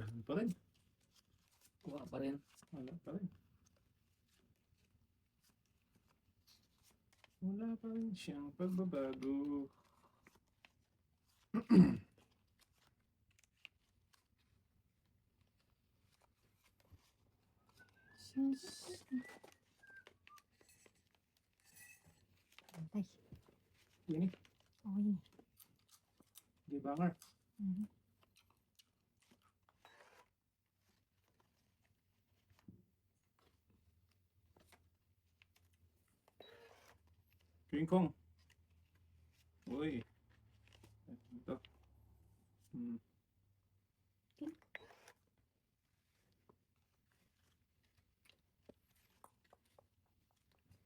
Ano pa rin. Kuha pa rin. Wala pa rin. Wala pa rin siyang pagbabago. Antay. Yun eh. Okay na. Di banger. King Kong. Uy. Ito.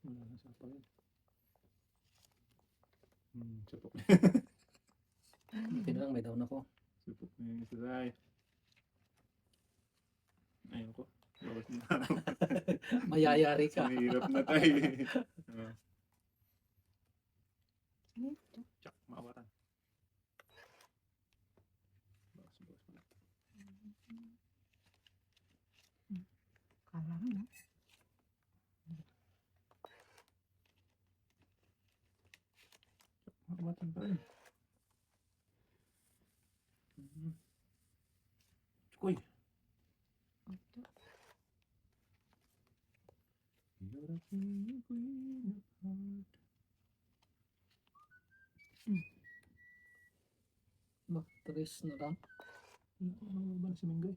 Wala na sa pa rin. Supok. Buti na lang may down ako. Supok na yung isa. Ayun ko. Bawas na. Mayayari ka. Mahirap na tayo. Tsak, maawatan. Bawas mo na. Kala mo na. Maawatan pa rin. Uy. You're the queen of heart. Bakteris na lang. Ano ba si Minggoy?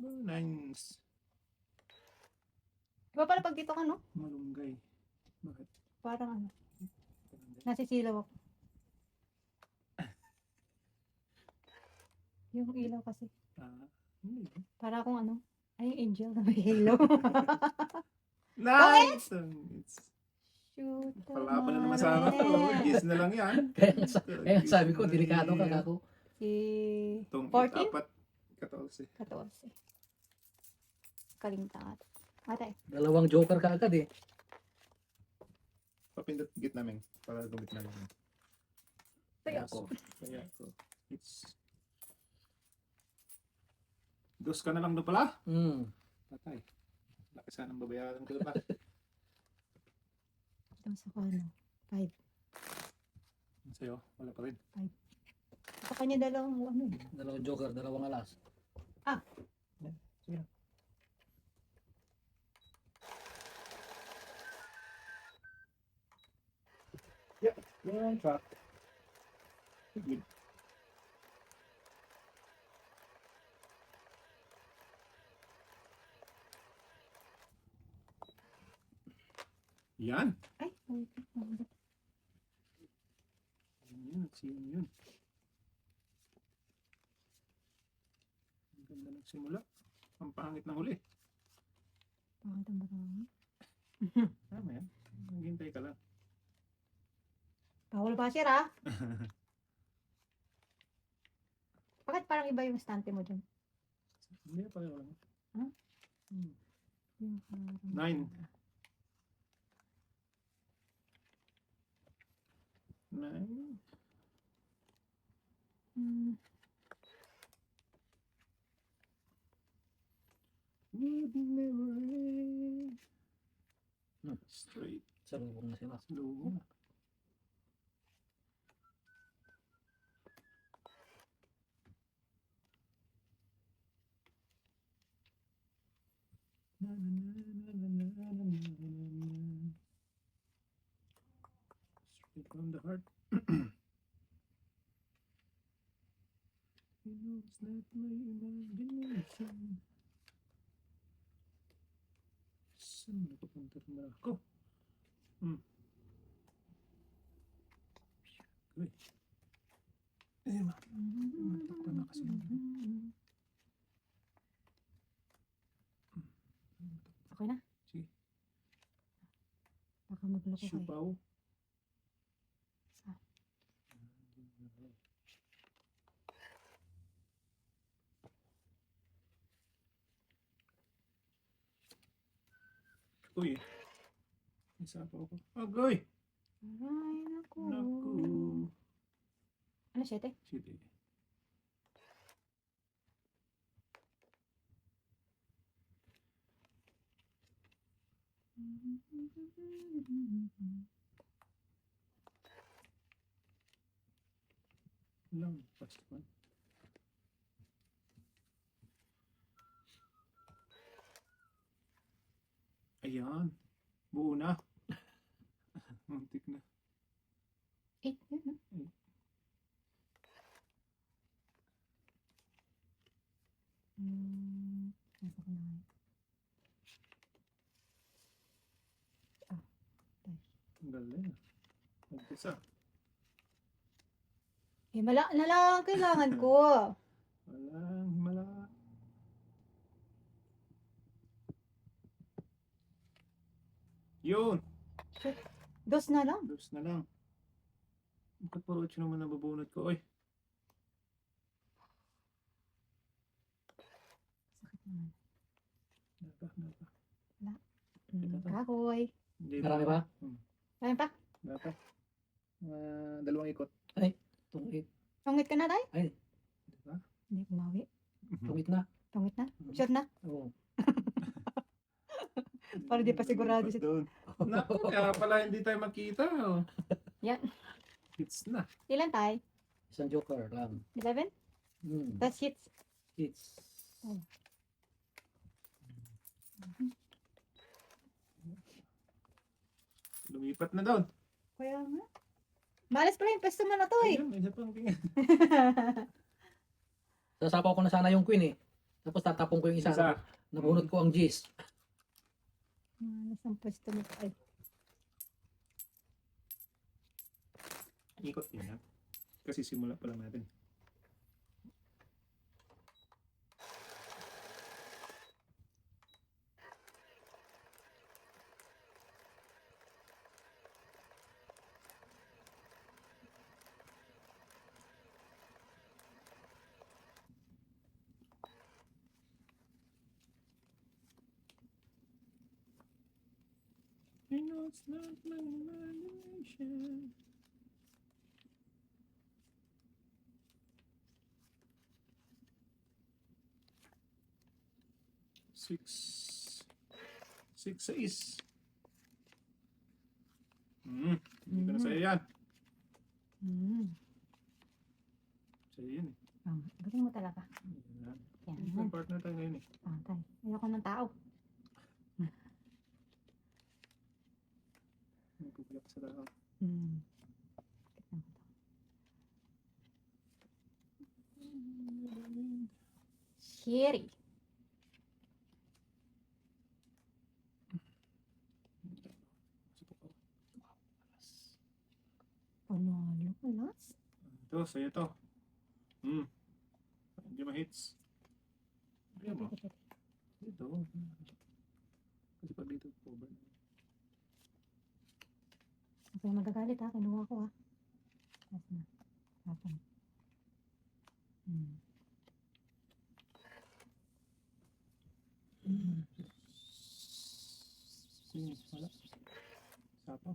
Nines. Diba pala pag dito ka, no? Malunggay. Bakit? Parang ano, nasisilaw ako. Yung ilaw kasi. Hindi. Para akong ano, ay angel na may halo. Nice! It's Shoot. palaban na naman sa akin. Yes na lang yan. Kaya sabi ko, delikado ka kako. Si Itong 14? 14. 14. Kalimtaan. Ate. Dalawang joker ka agad eh. Papindot git namin para gumit namin. Kaya ako. Kaya ako. It's... Dos ka na lang doon pala? Patay. Laki sanang babayaran ko pa. Tapos ako ano, 5. Sa'yo, wala pa rin. Sa kanya dalawang ano eh. Dalawang joker, dalawang alas. Sige na. Yeah, you're on track. Good. Yan. Ay, Yun, siyan yun. Ang ganda nagsimula. Ang pangit ng huli. bakit ang marami? Tama yan. Maghintay ka lang. Bawal basher ah. Bakit parang iba yung stante mo dyan? Hindi pa lang. Yung parang... 9. 9. Would never end. Straight. Salubong na sila. Slow. Na, na, na, na, na, na, na, na, na. Straight from the heart. You know it's not my imagination. Saan napapunta na ako? Uy. Matakpan na kasi. Okay na? Sige. Baka magloko kayo. Siupaw. Uy. Isa pa ako. Agoy! Aray, naku. Naku. Ano, 7? Sige. Lang, fast one. Ayan. Buo na. Muntik na. 8, yun, no? Nasa ko na nga. Ang galing. Mag-isa. Himala na lang ang kailangan ko. Walang himala. Yun! Shit. Dos na lang. Dos na lang. Bakit puro 8 naman nabubunot ko? Oy! Sakit naman. Napa. Kahoy. Hindi Marami ba? Marami pa? Napa. Dalawang ikot. Tungit. Tungit ka na, Tay? Diba? Hindi kumawi. Tungit na. Tungit na? Sure na? Oo. Para di pa sigurado si... Doon. Naku, kaya pala hindi tayo magkita. Oh. Yan. Hits na. Ilan, Tay? Isang joker lang. 11? That's hits. Hits. Lumipat na doon. Kaya nga. Malas pala yung pwesto mo na to eh. Ayun, may isa pang tingin. Sasapaw ko na sana yung queen eh. Tapos tatapong ko yung isa. Isa. Nabunot ko ang G's. Malas ang pwesto mo to. Ay. Ikot din yan. Kasi simula pa lang natin. You know it's not my imagination. Six is. Hindi ko na sa'yo yan. Sa'yo yan eh. Galing mo talaga. Yan. Yan. May partner tayo ngayon eh. Tay. Ayoko ng tao. May pupuyak sa tao. Sherry. Panalo ko, Las. Ito, sa'yo to. Hindi ma-hits. Ayan mo. Dito. Kasi pag dito, cover. Huwag kayo magagalit ha. Kinuha ko ha. Tapos na. Tapos. Wala. Sapa.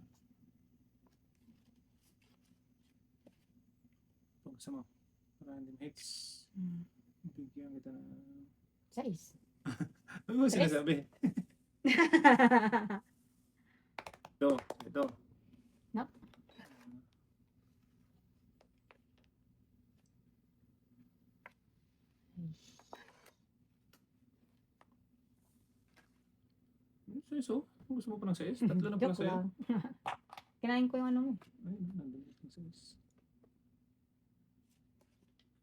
Pagkasa mo. Para hindi ma-hits. Bigyan kita na... 6. Ano mo sinasabi? Ito. No. So, gusto mo pa ng 6? Tatlo na pala Joke sa'yo. lang. Kinain ko yung ano mo. Ay, nandun yung 6.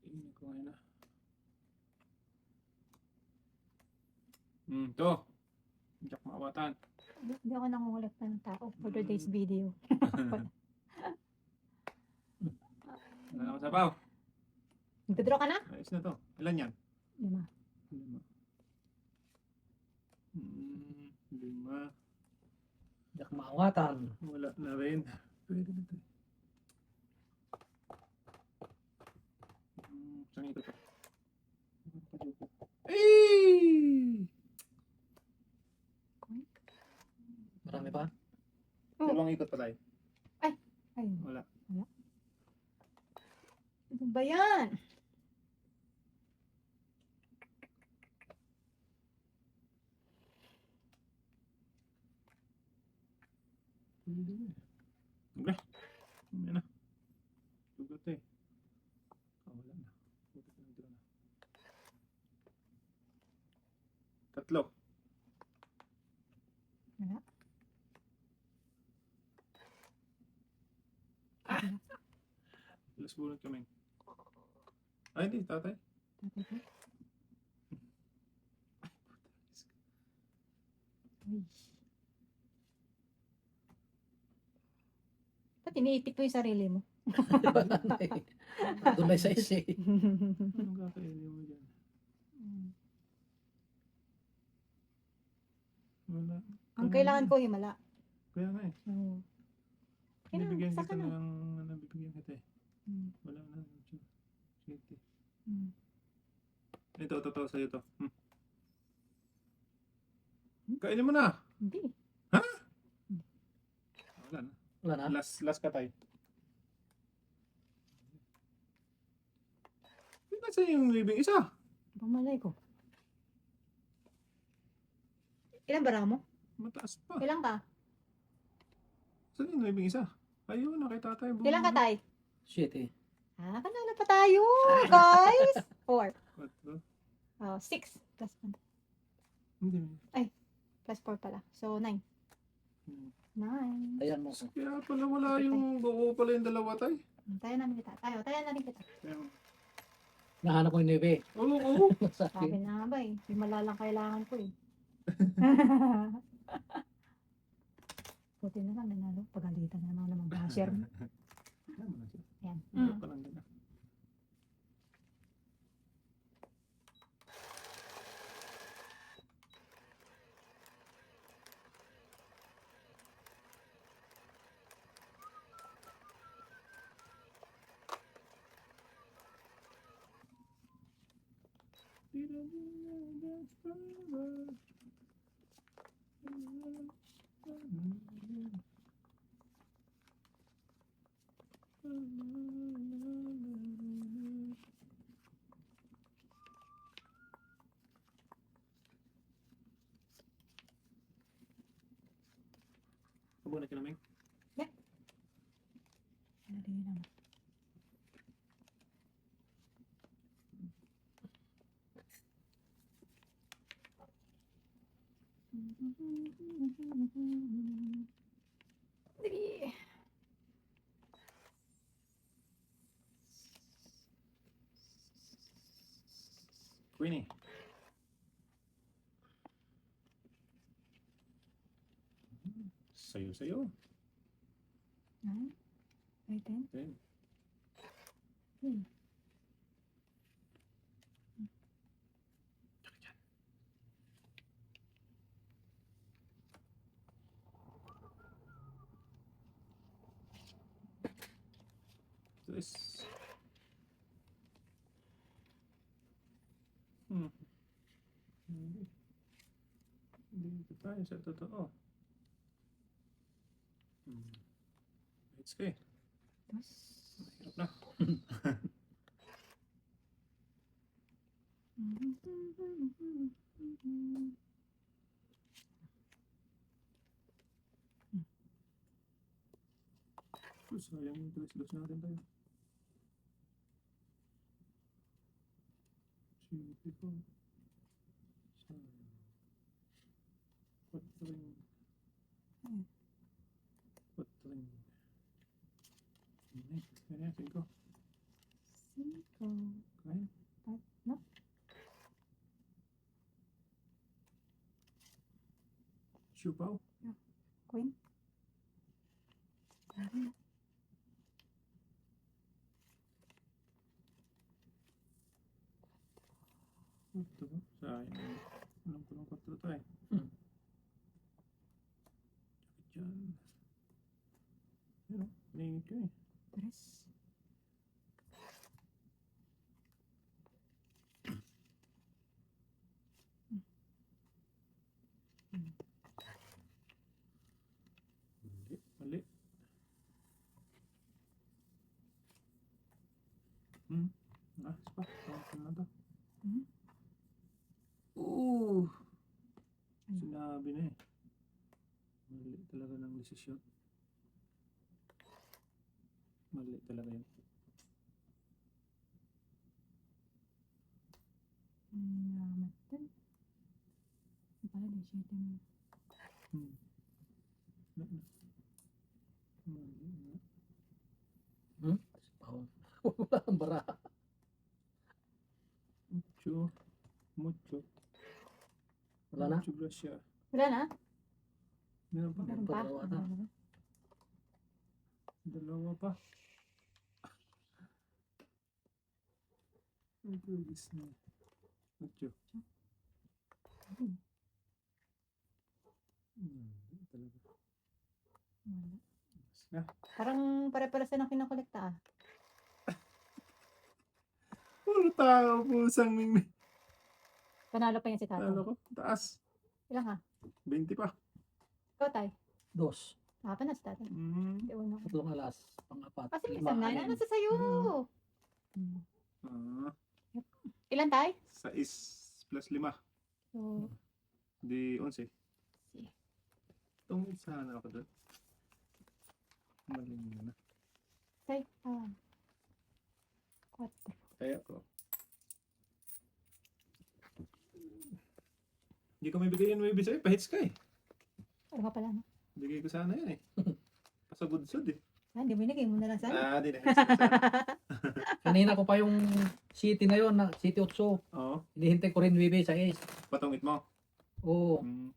Kainin ko ngayon na. Ito. Jack Mawatan. Hindi ako nangungulekta ng tao for today's video. Wala ako sabaw. Nagdodraw ka na? Ayos na to. Ilan yan? 5. 5. Yak maawatan. Wala na rin. Pwede na to. Saan ito to? Ay! Marami pa? Dalawang ikot pa tayo. Ayun. Wala. Ano ba yan? Wala. Yan na. Sugat eh. Wala na. Sugat na dito na. Tatlo. Wala. Alas bunot kami. Ay, hindi. Tatay. Tatay ko. Uy. Ba't iniitik mo yung sarili mo? Doon may size eh. Anong kakainin mo dyan? Wala. Ang kailangan ko himala. Kaya nga eh. Oo. Nabigyan Saka kita na. ng nabibigyan kita eh. Mm. Wala na. Sige. Mm. Ito, totoo sa'yo to. Kainin mo na. Hindi. Wala na. Wala na. Last ka tayo. Hindi sa'yo yung living isa. Pamalay ko. Ilan bara mo? Mataas pa. Ilan ka? Saan yung living isa? Ayun, nakita tayo. Ilan ka tay? Shit eh. Kanala pa tayo, guys. 4. Patlo. 6. Plus 1. Hindi. Plus 4 pala. So, 9. Hmm. 9. Ayan mo. Kaya pala wala yung buo pala yung dalawa tayo. Tayo namin kita. Tayo na rin kita. Nahanap ko yung neve. Oo, oo. Sa Sabi akin. na nga ba eh. Yung malalang kailangan ko eh. Buti na lang nanalo. Pagalitan na naman ng basher mo. Yan. Ano pa lang din. Kabunat ka namin? Hindi naman. Sige. Queenie. Sayo. Nine. 10. Okay. Hmm. This. Hindi ito tayo sa totoo. It's okay. Dos. Mahirap na. Sayang yung tulis-tulis natin tayo. Siyempre ko. Sayang. Patring. Patring. Yan yan, 5. 5. Kaya? No? Siupaw? Queen. Ito ba? Sayang. Alam ko lang 4 to eh. Diyan. Yan o, nangingit ka eh. 3. Mali. Sabi na eh. Mali talaga ng desisyon. Mali talaga yun. Matan. Pala, di siya ito. Hmm. Mali na. Wala ang baraha. Mucho. Mucho. Wala na? Mucho grasya. Wala na? Meron pa. Meron pa? Dalawa na. Dalawa pa. Ito is na. Mucho. Talaga. Wala. Na. Parang pare-pares na kinakolekta ah. Puro tao pusang ming. Panalo pa yan si Ano Tato. ko? Taas. Ilang ha? 20 pa. Ikaw tay. Dos. Pa na si Tato. Mm. Di uno. Tatlong alas. Pang-apat. Kasi Lima, isang na. anim. Nasa sa'yo. Hmm. Ah, Ilan tay? 6 plus 5. So, Di 11. si. Itong isa na ako doon. Maling na. Tay. 4. Kaya ko. Hindi ko may bigay yun, may sa'yo. Pahits ka eh. Ano ka pala no? Bigay ko sana yun eh. Pasagudsod eh. Hindi mo inigay mo na lang sana. Di na. Sana. Kanina ko pa yung city na yun, na city 8. Oo. Hinihintay ko rin Wibi sa is. Patungit mo. Oo. Mm.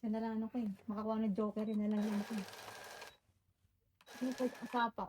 Siya na lang ano ko eh. Makakuha ng joker yun na lang yung ano ko eh. Ano ko asapa.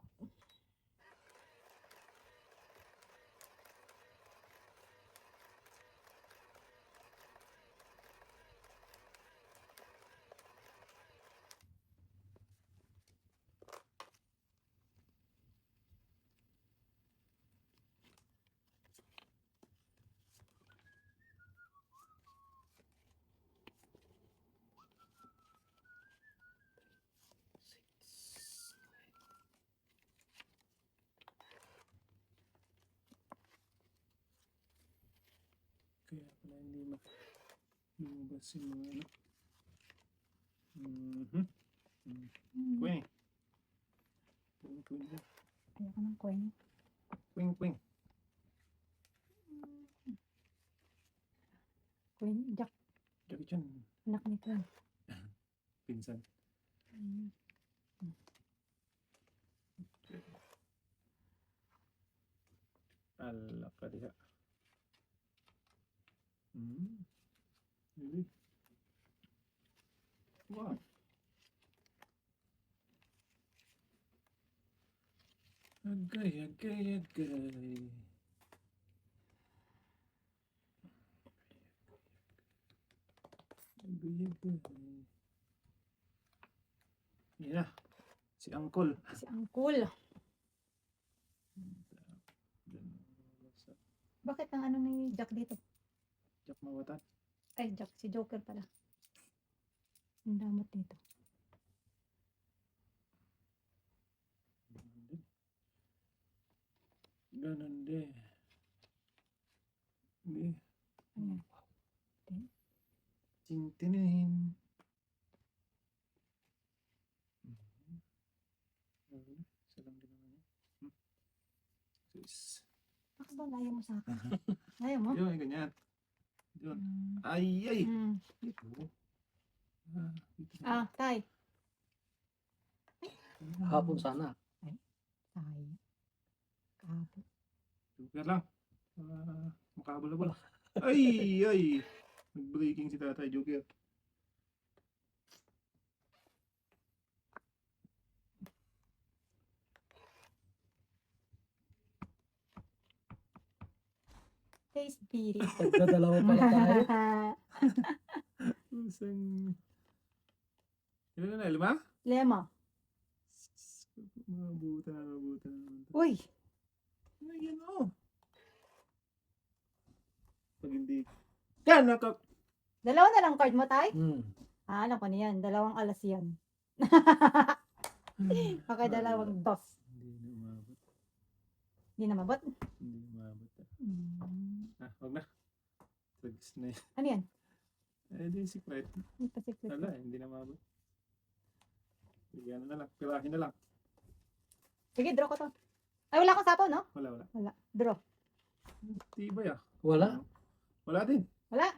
Kaya pala hindi lumabas yung mga ano. Mhm. Queen. Queen, queen. Ayoko ng coin. Queen, queen. Queen, Jack. Jackie Chan. Anak ni Queen. Pinsan. Ala ka diha. Really? Wow. Agay, agay, agay. Agay, agay. Yan na. Si Uncle. Si Uncle. Bakit ang ano ni Jack dito? Jack Mawatan. Ay, Jack. Si Joker pala. Ang damot dito. Ganun din. Hindi. Ayan. Tintinin. Isa lang din naman yun. Sis. Bakit ba layo mo sa akin? Layo mo? Yun, ganyan. Yun. Mm. Ay, ay. Mm. Ito. Dito. Tay. Hapon sana. Tay. Kapot. Joker lang. Makahabol-habol. Ay, ay. Nag-breaking si Tatay Joker. Taste beauty. Nagdadalawa pala tayo. Isang... Ilan na? 5? Lema. Mabutan. Uy. Ayan o. Pag hindi... Yan! Dalawa na lang card mo, Tay? Alam ko na yan. 2 alas yan. Okay, 2 dos. Hindi na umabot. Hindi na mabot. Hindi umabot. Mm. Wag na. Tragis na yun. Ano yan? Eh, di secret. May pa-secret. Wala, hindi na mabot. Bigyan na lang. Pirahin na lang. Sige, draw ko to. Ay, wala akong sapaw, no? Wala. Wala. Draw. Tibay ah. Wala. Wala din. Wala.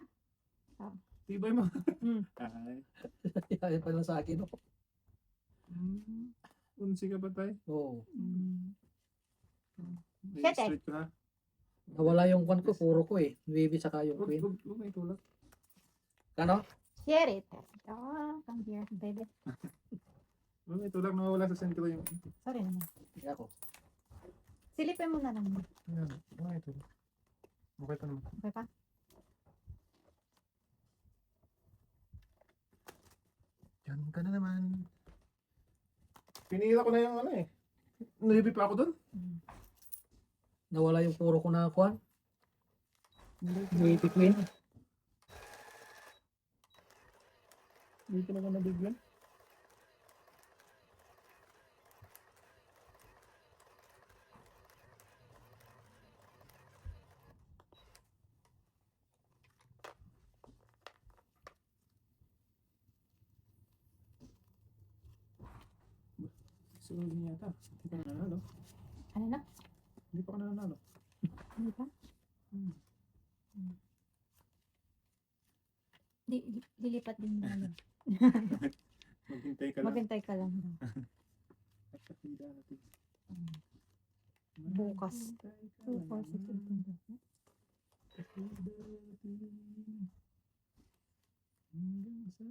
Tibay mo. Hmm. Ay. Ayaw pa lang sa akin. Oh. Unsi ka ba tayo? Oo. May Siyete. straight ko ha. Nawala yung kwan ko, puro ko eh. Baby saka yung queen. Huwag may tulak. Ano? Share it. Oh, come here, baby. Huwag may tulak. Nawawala sa sentro yung... Sorry naman. Hindi ako. Silipin mo na lang. Ayan. Huwag may tulak. Okay pa naman. Okay pa? Diyan ka na naman. Pinira ko na yung ano eh. Naibi pa ako doon. Nawala yung puro ko na kwan. Baby queen. Hindi ko naman nabigyan. Sunod niya yata. Hindi pa nanalo. Ano na? Hindi pa ako nanalo. Hindi pa? Lilipat din mo lang. Maghintay ka lang. Maghintay ka lang daw. At pakita natin. Bukas. Maghintay ka 2, 4, 6, lang. 18. Hanggang sa...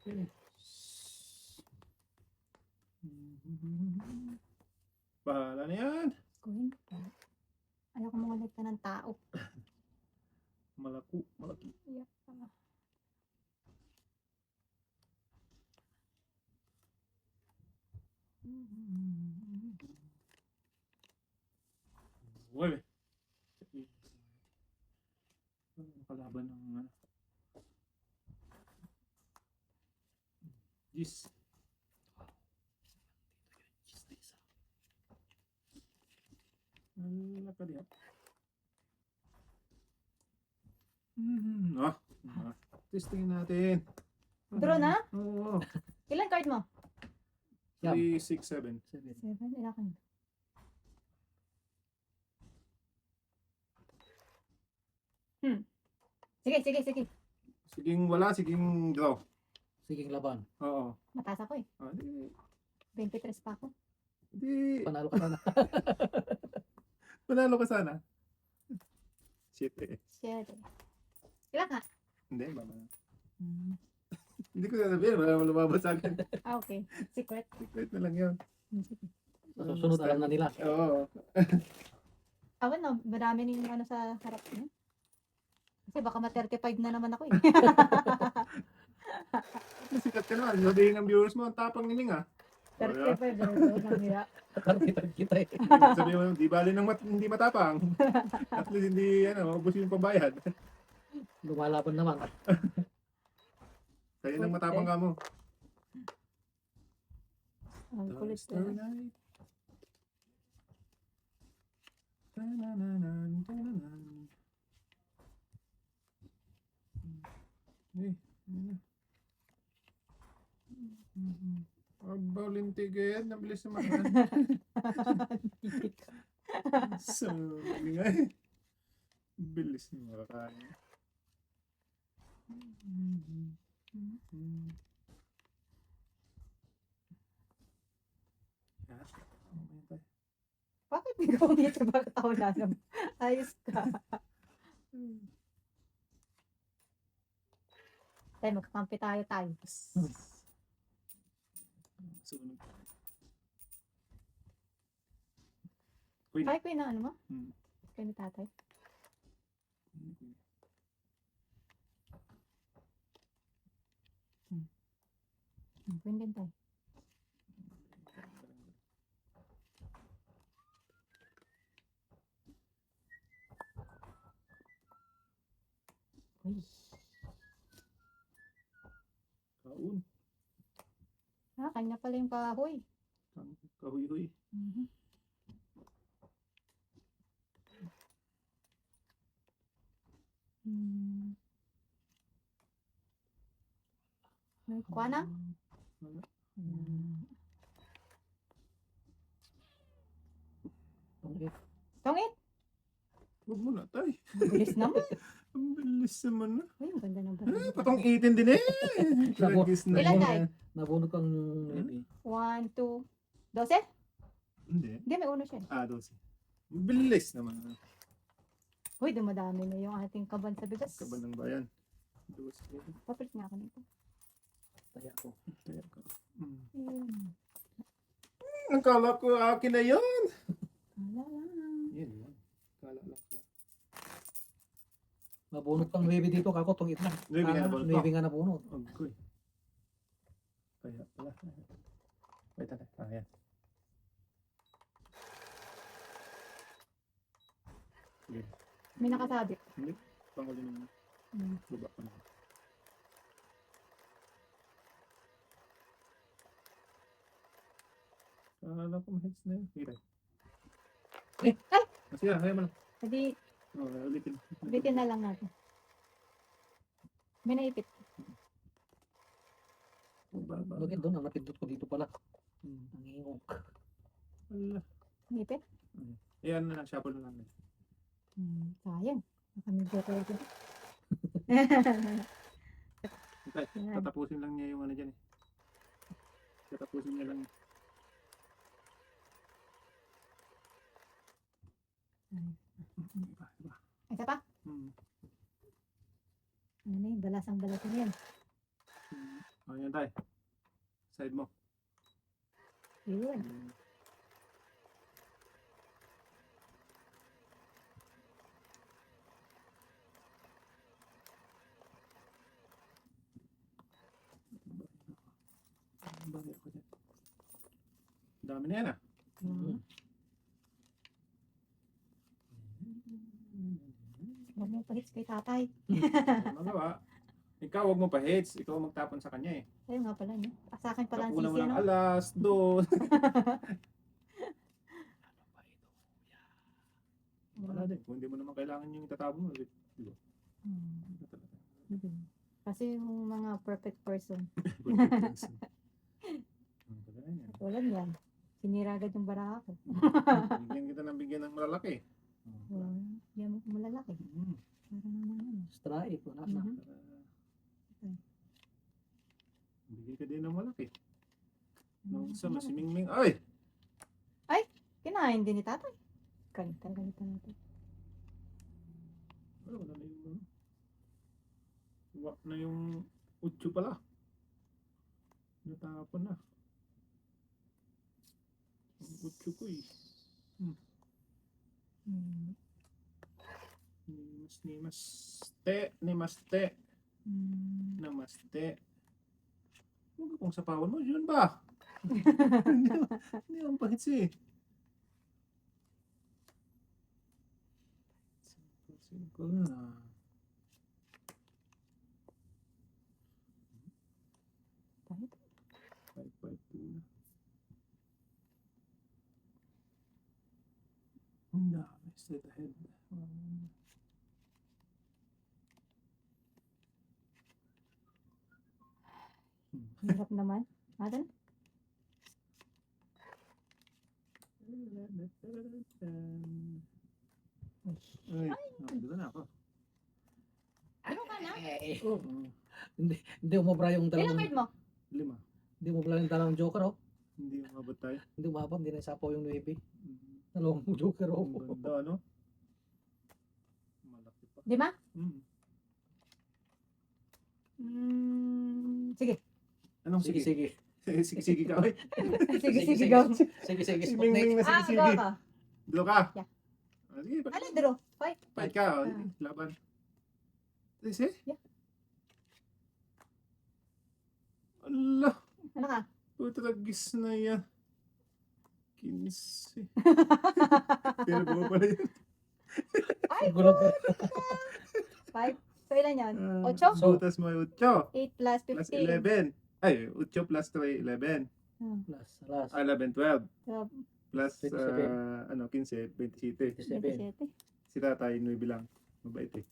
Okay. Bahala na yan. Queen. Ayaw ko mangolekta ng tao. Malaki. Yeah. Uy. Kalaban ng ano. Yes. Nalaka diyan. Testingin natin. Draw na? Oo. Ilan card mo? 3, 6, 7. 7. 7. Ilan kayo? Sige. Siging wala, siging draw. Siging laban. Oo. Mataas ako eh. Ah, di, 23 pa ako. di, Panalo ka na. panalo ka sana. Shit eh. Share. Ilan ka? Hindi, mama. Hindi ko sasabihin, wala mo lumabas sa akin. Ah, okay. Secret. Secret na lang yun. Sige. Sa susunod, alam na nila. Oo. Awan no, marami ning ano sa harap niya. Kasi baka ma-35 na naman ako eh. Sikat ka naman. Sabihin ng viewers mo, ang tapang nining ah. 35 na niya. Targetan kita eh. Sabihin mo, di bali ng hindi matapang. At least hindi, ubos yung pambayad. Lumalaban naman. Kaya nang matapang ka mo. Ang kulit Star ko. night. Tanananan, tananan. Eh, ano? Abaw, lintigid. Nabilis naman. Sabi nga eh. Bilis na makakain. Bakit di ka umita? Bakit ako lalam? Ayos ka. Tayo, magkakampi tayo. Sunog. Queen. Ay, Queen, ano mo? Hmm. Queen ni tatay. Queen din tayo. Uy. Kaun. Kanya pala yung kahoy. Kahuy-huy. Mhm. Hmm. May kuha na? Wala. Tungit. Tongit! Huwag mo na, tay. Bilis naman. Ang bilis naman na. Uy, ang ganda ng baril. Patong 18 din eh. Lagis na Ilan yan. tayo? Nabunod kang maybe. 1, 2, 12? Hindi. Hindi, may uno siya. 12. Ang bilis naman. Uy, dumadami na yung ating kaban sa bigas. Kaban ng bayan. 12. Papalit nga ako nito. Taya ko. Kaya ka. Ayun. Ang kala ko akin na yun. Wala lang. Yan lang. Kala lang. Mabunod kang maybe dito kako tungit na. Maybe nga nabunod Maybe nga nabunod. Agoy. Kaya pala. Wait, ate. Yan. Sige. May nakasabit. Hindi. Panguli naman. Baba ko na. Kala ko ma-hits na yun. Sige tayo. Eh! Ay! Masaya, kaya mo lang. Hindi, Ulitin. bitin na lang natin. May naipit. Baba. Bakit doon? Ang napindot ko dito pala. Hmm. Ang ingok. Wala. Naipit? Ayan na lang, shuffle na lang. Sayang. Baka may boto ito. Okay, Yan. tatapusin lang niya yung ano dyan eh. Tatapusin niya lang. Iba. Isa pa? Ano na yun? Balasang balasan yan. Ayan tayo. Side mo. Yun. Bari ako dyan. Dami na yan ah. Huwag mo pa-hits kay tatay. Magawa. Ikaw wag mo pa hits. Ikaw magtapon sa kanya eh. Ayun nga pala, no? Sa akin pala ang Tapunan mo sisi, ng ano? alas, doon. Wala din. Kung hindi mo naman kailangan yung itatapon mo. Diba? Kasi yung mga perfect person. Wala yan. Sinira agad yung bara ko. Bigyan kita ng bigyan ng malalaki. Yan mo malalaki. Para naman ano. Stripe. Wala na. Bigyan ka din ng malaki. Nung isa Ano? si Mingming. Ay! Kinain din ni tatay. Ganito natin. Wala na yung wak na yung utso pala. Natapon na. Ang utso ko eh. Nimaste. Namaste. Huwag akong sapawan mo. Yun ba? Hindi akong pahits eh. Simple na. Kahit 552 na. Ang dami. Straight ahead. hirap naman. Atan? Ay, dito na ako. Ano ka na? Oh. Hindi umabra yung Ilang dalawang. card mo? 5. Hindi umabra yung dalawang joker oh. Hindi umabot tayo. Hindi umabot. Hindi na isapaw yung 9. Dalawang joker oh. Ang ganda, ano? Malaki pa. 5? Sige. Anong Sige, sige? sige. Sige ka. Ay, Sige, go. Sige, sige. si Sputnik. Mingming na Ah, sige. go ka. Draw ka. Yeah. Sige, Ano, draw? Fight. fight ka. Sige, laban. Sige. Yeah. Allah. Ano ka? Putragis na yan. 15. Pero buo pala yun. Ay, Gulo ka. 5. So, ilan yan? 8? So, Butas mo ay 8. 8 plus Plus 15. 11. Ay, 8 plus 3, 11. plus, plus, 11, 12. 12, Plus, 27. 15, 27. 27. 27. Si tatay, 9 lang. Mabait eh.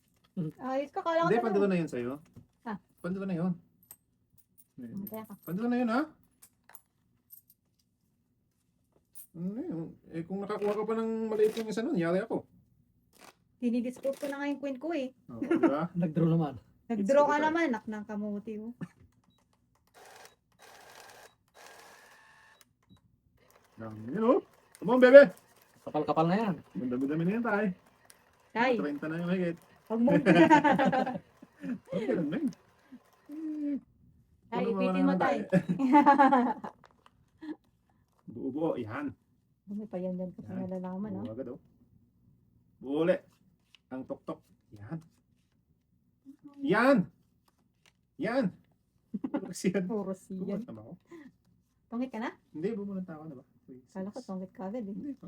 Ayos ka, kala ko Hindi, na. pandulo na yun sa'yo. Ah. Pandulo na yun. Mataya ka. Pandulo na yun, ha? Ano yun? Eh, kung nakakuha ka pa ng maliit yung isa nun, yari ako. Dinidiscount ko na nga yung queen ko eh. Oh, di ba? Nag-draw naman. Nag-draw It's ka good naman, nak ng kamuti oh. Dami yun, oh. Come on, bebe! Kapal-kapal na yan. Ang dami-dami na yan, tay. Tay, 30 na yung higit. huwag mo. Ang ganun na yun. Tay, Ano ba ipitin mo naman, tay. Buo-buo, yan. Bumi pa yan dyan kasi Yan. nalalaman Buo oh. agad, oh. Buo ulit. Ang tok-tok. Yan. Yan! Yan! Kasi yan. Puro siyan. Bumunot na ba ako? Tungit ka na? Hindi, bumunot na ako na ba? Wait, Kala ko tungit ka agad eh. Hindi pa.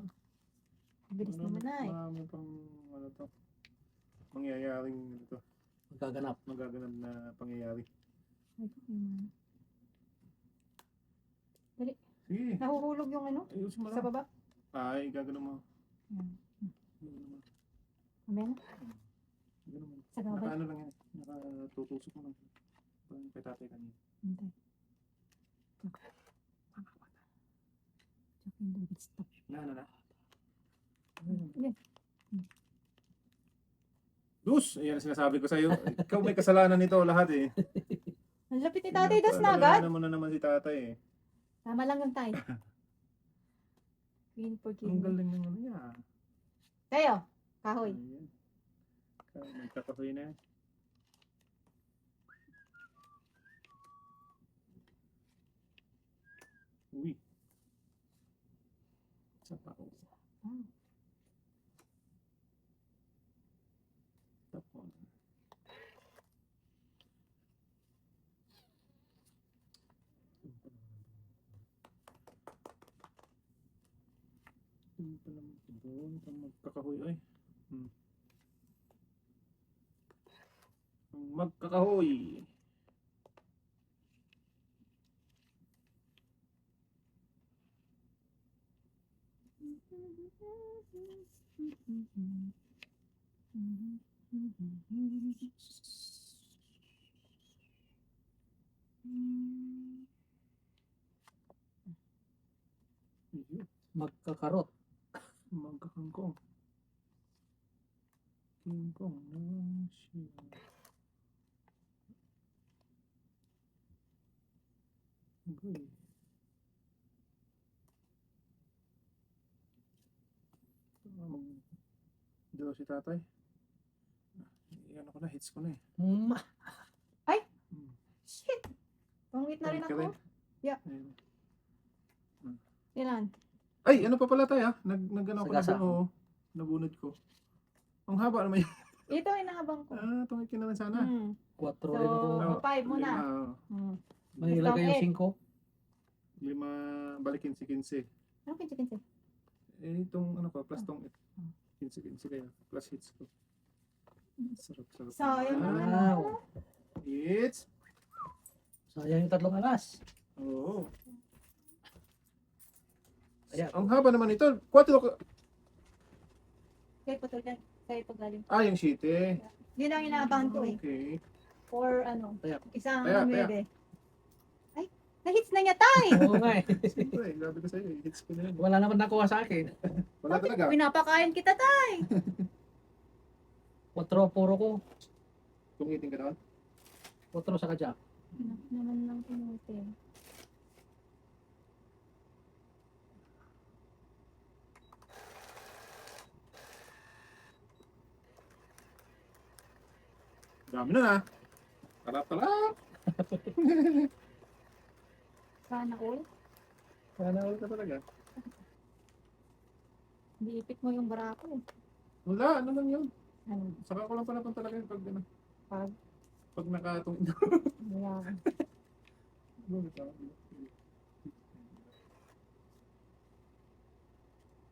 Bilis naman na eh. Marami pang, ano to, mangyayaring, ano to, Magaganap. magaganap na pangyayari. Ay, yun. Sige, Nahuhulog yung ano? ayusin mo Sa lang. baba? Ay, gagano mo. Yan. Gagano mo. Mamaya na. Gagano mo. Sa baba. Nakaano lang yan. Nakatutusok mo lang. Parang kay tatay kanina. Hintay. Tsaka yung stop. Ano na? Yan. Dus! Ayan ang sinasabi ko sa'yo. Ikaw may kasalanan nito lahat eh. Ang lapit ni tatay, das na agad. Kasalanan mo na naman si tatay eh. Tama lang yung tay. Queen for Ang king. galing ng ano niya. Tayo, kahoy. Ayan. Nagkakahoy na yan. Uy. Isa pa ako. Ah. Tapon. Doon pa magkakahoy ay. Ang magkakahoy. Ayun. Magkakarot. Magkakangkong. Kingkong naman siya. Agoy. Mag-draw si tatay. Ano ko na, hits ko na eh. Ma. Hmm. Shit! Pangwit na rin Tangit ka ako. rin. Yeah. Ayun. Ilan? Ay, ano pa pala tayo? Nag-ano ko na Sagasa. doon, oo. Nabunod ko. Ang haba naman yun. Ito ay nakabang ko. Tungit ka na lang sana. 4 So, rin ako. 5 muna. Lima, May ilagay yung 5. lima, balikin si 15. Ano kinsi-kinsi? Eh, itong ano ko, plus tong 15 kaya. Plus hits ko. Sarap. Sayang Ah, naman. Wow. hits. Sayang yung 3 alas. Oo. Ayan. Ang haba naman ito. 4 ka. Kaya po ito dyan. Kaya ito galing. Yung sheet eh. Yun ang inaabangan ko eh. Okay. Or ano, Taya. isang Taya. 9. Ay, na-hits na niya tay! Oo nga eh. Siyempre, grabe ko sa'yo. Hits ko na yan. Wala naman nakuha sa akin. Wala talaga. Pinapakain kita tay! 4 puro ko. Tungitin ka doon. 4 sa kajak. Naman lang pinuti. Dami na na. Talap. Sana all. Sana all ka talaga. Diipit mo yung barako. Wala, ano lang yun. Ano? Saka ko lang pala talaga yung pag, ano, Pag? pag nakatungin. Wala.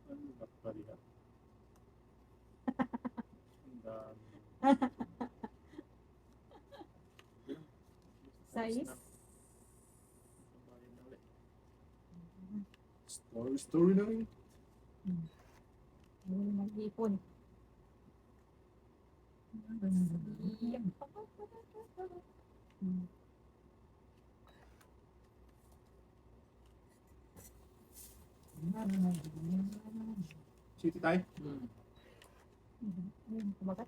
Ano ba pala? Ang dami. Nice. Bayan na ulit. Story na rin. Ayun, mag-iipon. City tayo. Ayun, kumagat.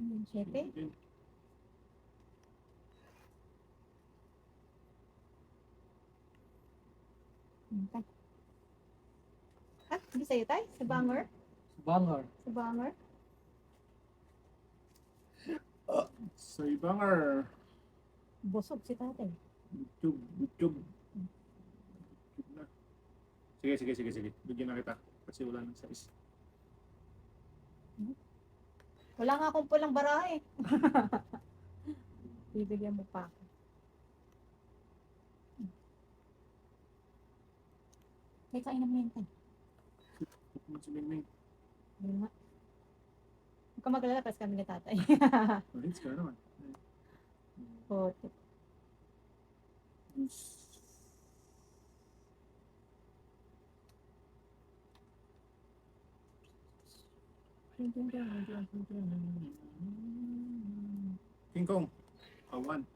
Ayun, 7. Tay. Ah, hindi sa'yo, Tay? Sa banger? Banger. Sa banger? Sa Ibanger. Busog si tatay. YouTube na. Sige. Bigyan na kita. Kasi wala nang size. Wala nga akong pulang barahe. Bibigyan mo pa ako. May kainan mo yan, Tay. Magsiling-ling. Ayun nga. Huwag ka maglala, pas kami ni tatay. Hits ka naman. Puti. King Kong. Awan.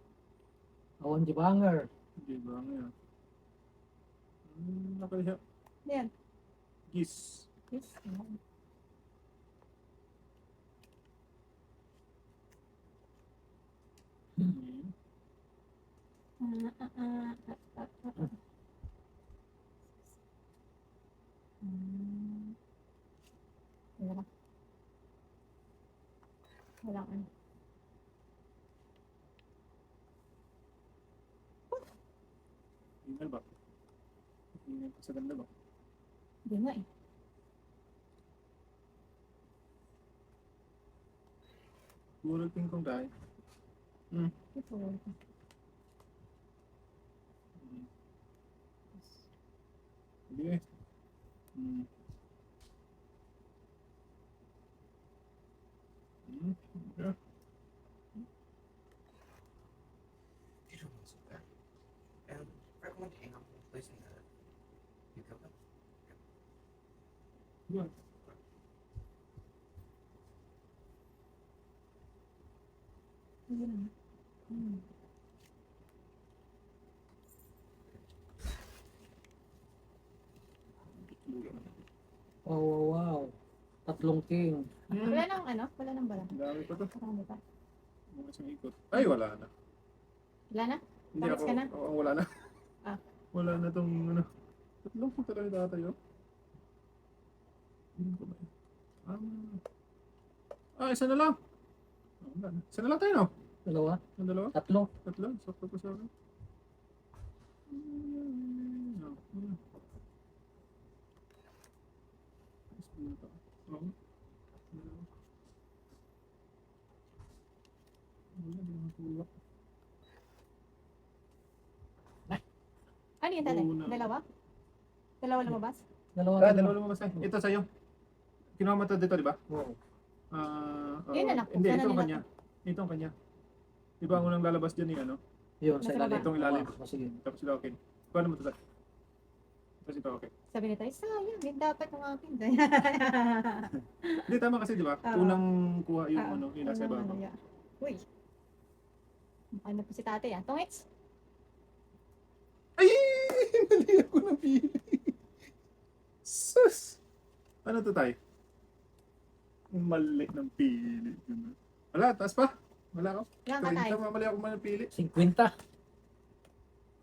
Awan di banger. Di ba ngayon? Nakaliha. Yan. Gis. Yes. Wala. Wala ano. Ingal ba? Ingal ka sa ganda ba? Hindi nga eh. Puro King Kong tayo. Ito. Hindi eh. Yeah. Peter wasn't there. And Fred went to hang out in the place in the you come up. Yeah. Yun. Wow. Tatlong king. Wala nang ano? Wala nang bala. Ang dami pa to. Marami pa. Mga isang ikot. Ay, wala na. Wala na? Hindi Tapos ako. ka na? Oo, wala na. Ah. Wala na tong ano. Tatlong po talaga tayo. Hindi ko ba yun? Isa na lang. Wala na. Isa na lang tayo, no? Dalawa. Ang dalawa? Tatlo. Tatlo? Sakto pa sa akin. No, wala. Ayos ko na ito. Oo. Dalawa. Wala, di nakatulak. Ano yun tatay? Una. Dalawa? Dalawa lumabas? Dalawa. Dalawa lumabas tayo. Ito sa'yo. Kinuha mo ito dito, di ba? Oo. Yun na, naku. Hindi, Sana ito ang nila kanya. Ito ang kanya. Di ba ang unang lalabas dyan yung ano? Yun, sa Nasa ilalim. baba. Itong ilalim. Oh, sige. Tapos sila okay. Kuha naman ito tayo. Tapos ito okay. Sabi ni tayo, sayang, hindi dapat yung akin. Hindi, tama kasi di ba? Oo. Unang kuha yung ano, yung nasa Ano, ibabaw. yeah. Uy. Ano po si tatay ah? Tungits? Ay! Mali ako ng pili. Sus! Ano to tayo? Mali ng pili. Wala, taas pa. Wala ako. Yan ka tayo. Mali ako man ng pili. 50.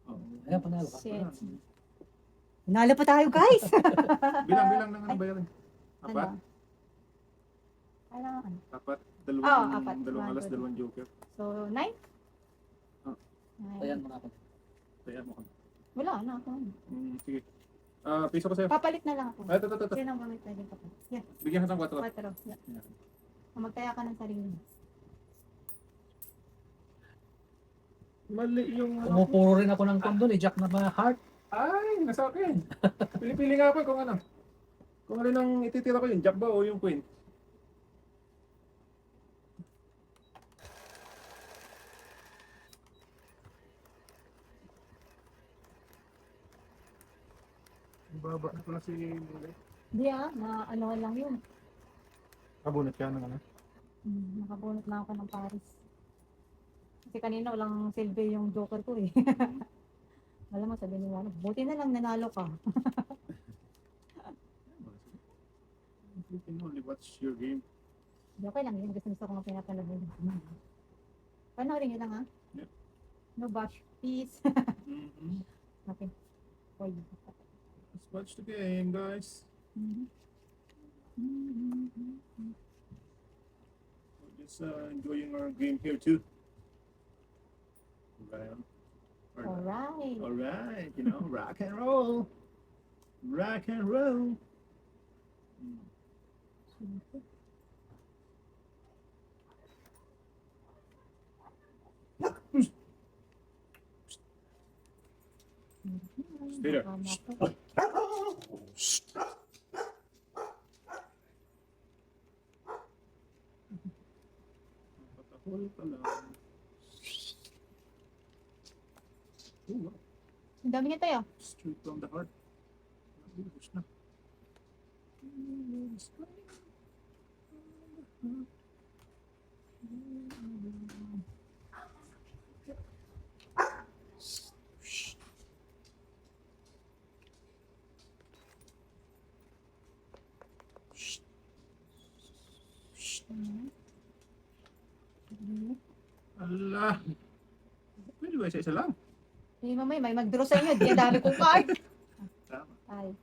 Oo. Ayan, panalo ka. Shit. Nalo pa tayo guys! Bilang ng ano ba yan? Apat? Ano? Parang ano? Apat? Apat. Dalawang One, alas, two, dalawang joker. So, 9? Ah. Ayan, mga kapatid. Kaya mo ka. Wala na ako. Sige. Piso ko sa'yo. Papalit na lang ako. Ito. Yan ang gamit pwede pa. Yan, Bigyan ka ng 4. 4. Yeah. Magtaya ka ng sarili mo. Mali yung Pumupuro rin ako ng kondon. Jack na mga heart. Ay, nasa akin. Pili-pili nga ako kung ano. Kung alin ang ititira ko, yung Jack ba o yung Queen? Baba na pala si Lule. Hindi na ano lang yun. Kabunot ka ng ano? Nakabunot lang ako ng Paris. Kasi kanina walang silver yung joker ko eh. Alam mo, sabi ni Wano, buti na lang nanalo ka. You can only watch your game. Okay lang yun, gusto ko nga pinapanood mo. Panoorin nyo lang ha? Yep. No bash, peace. Mm-hmm. Okay. For you. Let's watch the game, guys. We're just enjoying our game here too. Right. Alright. All right, you know, rock and roll. Rock and roll. Stay there. Patahol ka lang. Oh, wow. Ang dami niya tayo. Straight from the heart. Nagbuhos na. Allah. Pwede ba isa-isa lang? Hindi mamay, may mag-draw sa inyo. Di ang dami kong card. Tama. Ay.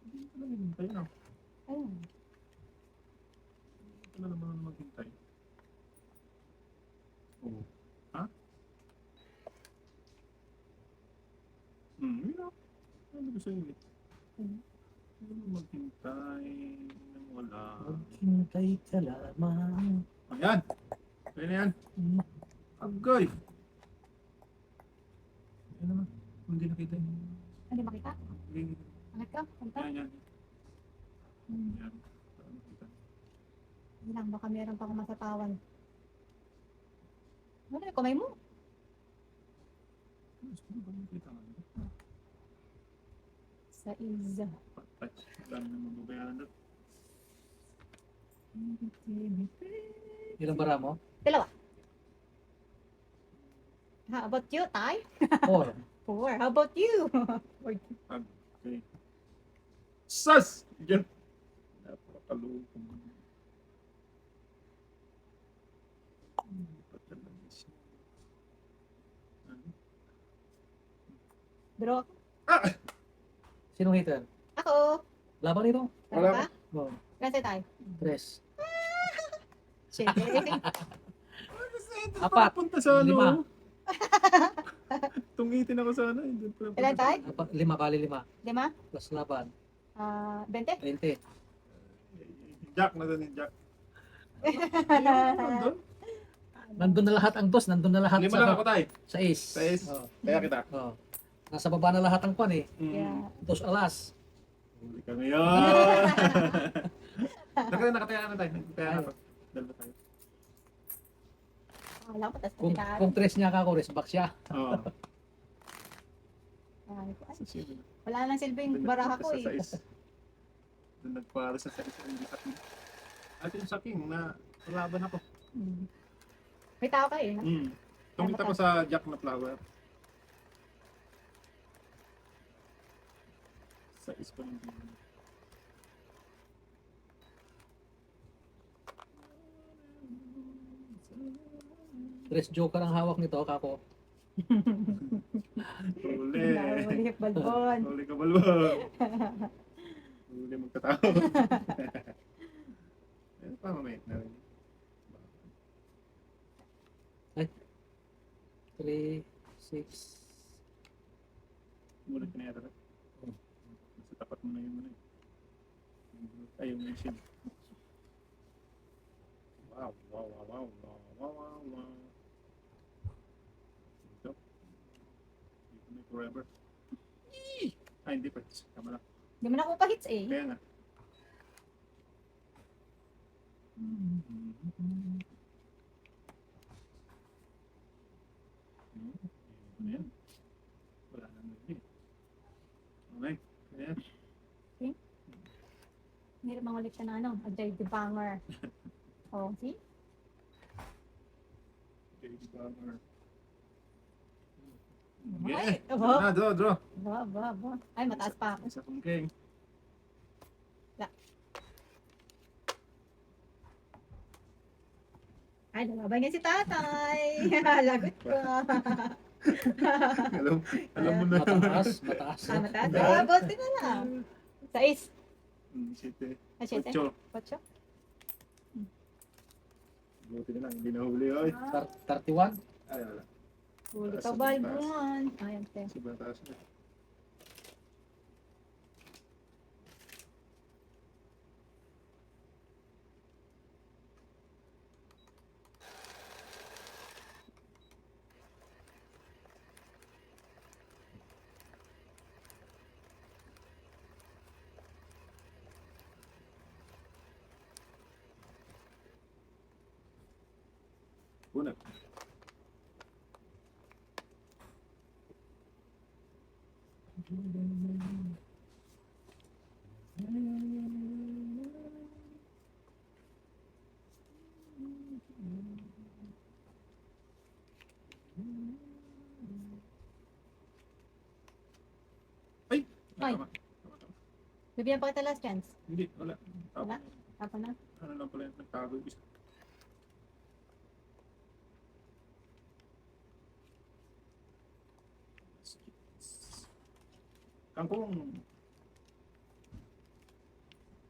Hindi ka lang hintay, no? Ayun. Hindi ka na naman maghintay. Oo. Ha? Yun na. Ano gusto yun eh? Hindi ka maghintay nang wala. Maghintay ka lamang. Ayan. Ayan na yan. Agay. Ayan naman. Hindi nakita yun. Hindi makita? Hindi. Angat ka? Punta? Yan, yan. Yan. Saan nakita? Hindi lang, baka meron pa akong masatawan. Ano yung kamay mo? Gusto mo ba nakita nga? Sa isa. Patay. Dami na mababayaran doon. Ilang bara mo? Dalawa. How about you, Tay? 4. 4. How about you? Okay. Sus! Yan. Napakalupong. Draw. Ah! Sinong hitter? Ako. Laban ito. Wala Wala ba? Oh, Kasi Tay. 3. Siyempre. Apat. Punta sa ano? 5. Tungitin ako sa ano. Ilan, Tay? 5 bali 5. 5? Plus laban. 20? 20. Jack na doon yung Jack. Nandun? Nandun na lahat ang dos. Nandun na lahat Lima lang ako tayo. sa ace. Sa ace. Oh. Kaya kita. Oh. Nasa baba na lahat ang kwan eh. Yeah. Dos alas. Huli ka ngayon. Nakataya na tayo. Kaya na ako. Dalawa tayo. Wala ko, tapos Kung, kasi kung 3 niya ka, rest back siya. Oo. Ay, Sa sino? wala nang silbing baraha ko eh. Doon nagpara sa sais ang hindi saking. At yung saking na kalaban ako. May tao ka eh. No? Tungkit ako sa Jack na flower. Sais pa lang din. Tres joker ang hawak nito, kako. Huli. Huli, balbon. Huli ka balbon. Huli magkatao. Ayun pa mamaya na rin. 3, 6. Mulit ka na yata. Nasa tapat mo na yung ano. Ay, yung machine. Wow, wow, wow, wow, wow, wow, wow, wow. Ito. Dito na forever. Ay, hindi pa. Tama na. Hindi mo nakuha hits eh. Kaya nga. Ano yan? Wala nang naging. Okay. Ayan. Hirap mangulit ka na ano, Ajay the Banger. Oh, see? Baby Bummer. Ay, Okay. aba. Draw. Ba. Ay, mataas pa ako. Isa pang king. Ay, nalaban niya si tatay. Lagot ko. Alam mo na. Mataas. Mataas. Ah, bote na lang. 6. Siyete. Ah, 7. Ocho. 8. Buti na lang. Hindi nahuli. Oy. 31. Ay, wala. Huli Taas ka, na, Balbuan. Ayan, te. Sobrang taas na. Una. Ay! Ay. Tama. Bibigyan pa kita last chance. Hindi, wala. Wala? Tapos na. Ano lang pala yung nagtago yung isa. Kangkong.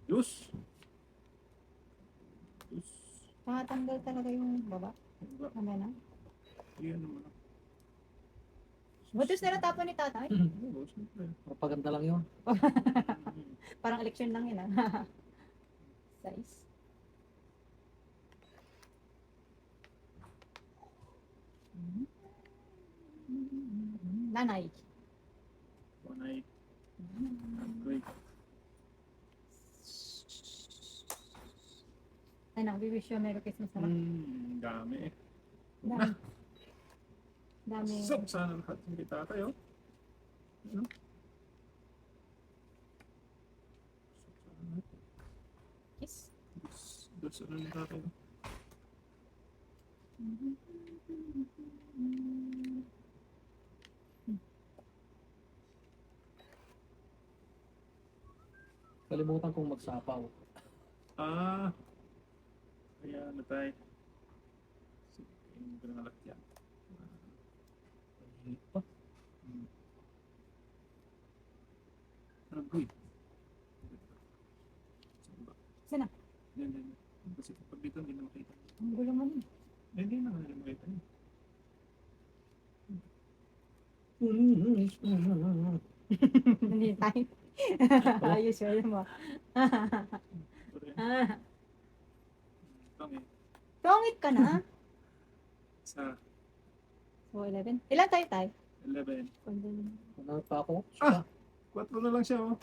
Juice. Juice. Nakatanggal talaga yung baba. Diba? Ano na? Iyan naman. Butos na natapon ni tatay. Oo, siyempre. Mapaganda lang yun. Parang election lang yun ah. 6. Nanay. Panay. Great. Ano, we wish you a Merry Christmas naman. Dami. Dami. Dami. So, sana lahat hindi tayo. Ano? Kiss. Doon sa ano tayo. Kalimutan kong magsapaw. Ah. Kaya na tayo. Sige, hindi ko na lahat yan. Hindi pa. Ano ko eh? Saan ba? Saan na? Yan. Kasi pag dito hindi na makita. Ang gulo mo nun. Hindi na makita. Hindi tayo. Ayos yun mo. Sorry. Kami. Tungit ka na. Sa So, 11. Ilan tayo tayo? 11. Ano pa ako? Ah! 4 na lang siya oh.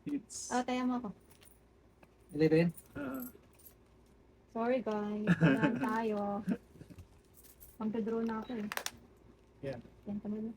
Hits. Oh, tayo mo ako. 11. Sorry guys. Wala tayo. Magdodraw na ako eh. Yan. Yan kami na.